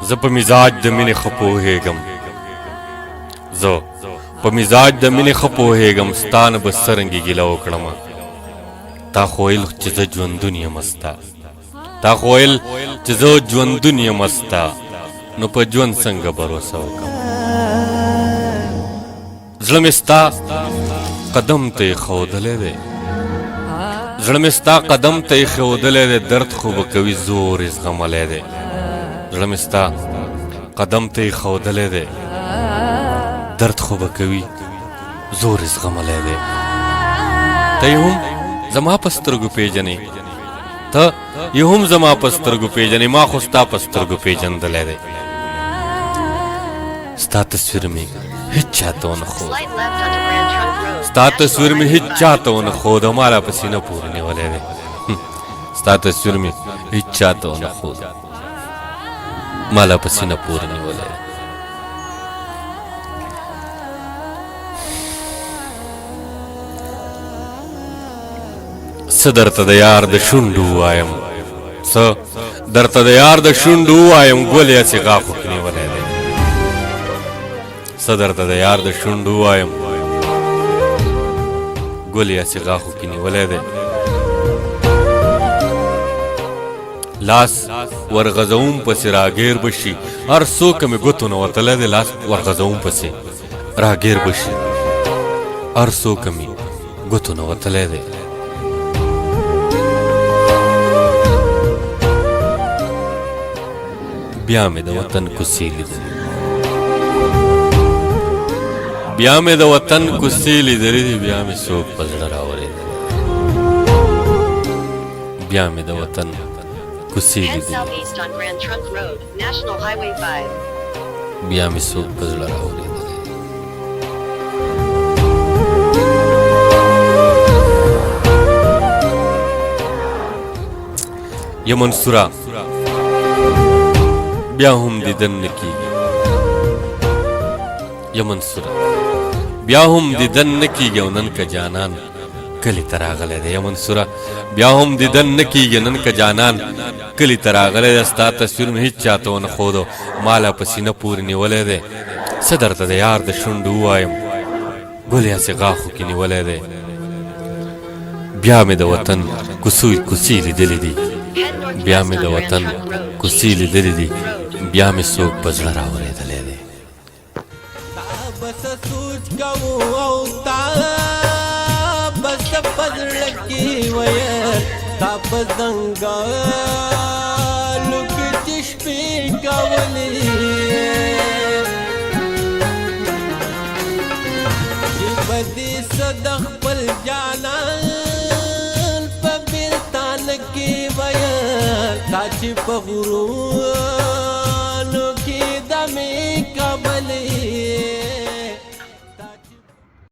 زه په مزاج د مینې ښه پوهېږم زه په مزاج د مینې ښه پوهېږم ستا نه به څرنګې ګیله وکړمه تا خو ویل چې زه ژوندون یم ستا تا خو ویل چې زه ژوندون یم ستا نو په ژوند څنګه بروسه وکړم زړه مې ستا قدم ته ایښودلی دی زړه مې ستا قدم ته ایښودلی دی درد خو به کوي زور یې زغملی دی زړه مې ستا قدم ته ایښودلی دی درد خو به کوي زور یې زغملی دی ته یې هم زما په سترګو پیژنې ته یې هم زما په سترګو پیژنې ما خو ستا په سترګو پیژندلی دی ستا تصویر مې هیڅ چاته ونه ښود ستا تصویر مې هیڅ چاته ونه ښود ما لا په سینه پورې نیولی دی ستا تصویر مې هیڅ چاته ونه ښود ما لا په سینه پورې نیولی دی څه درته د یار د شونډو ووایم څه درته د یار د شونډو ووایم ګل یې هسې غاښو کې نیولی دی څه درته د یار د شونډو ووایم ګل یې هسې غاښو کې نیولی دی لاس ورغځوم پسې راګیر به شي هر څوک مې ګوتو نه وتلی دی لاس ورغځوم پسې راګیر به شي هر څوک مې ګوتو نه وتلی دی بیا مې د وطن کوڅې لیدلې بیا مې د وطن کوڅې لیدلې دي بیا مې څوک په زړه راورېدلی بیا مې د وطن کوڅې لیدلې بیا مې څوک په زړه راورېدلی یا منصوره بیا هم دیدن نه کیږي یا منصوره بیا هم دیدن نه کیږي او نن که جانان کلي ته راغلی دی یا منصوره بیا هم دیدن نه کیږي نن که جانان کلي ته راغلی دی ستا تصویر مې هېڅ چاته ونه ښودو ما لا په سینه پورې نیولی دی څه درته د یار د شونډو ووایم ګل یې هسې غاښو کې نیولی دی بیا مې د وطن کوڅې لیدلې دي بیا مې د وطن کوڅې لیدلې دي بیا مې څوک په زړه راورېدلی دی بس سوچ کوو او تا بس په زړه کې ویل تا په ځنګلو کې چې شپې کولې چې به دې څه د خپل جانان په بېلتانه کې ویل تا چې په غرور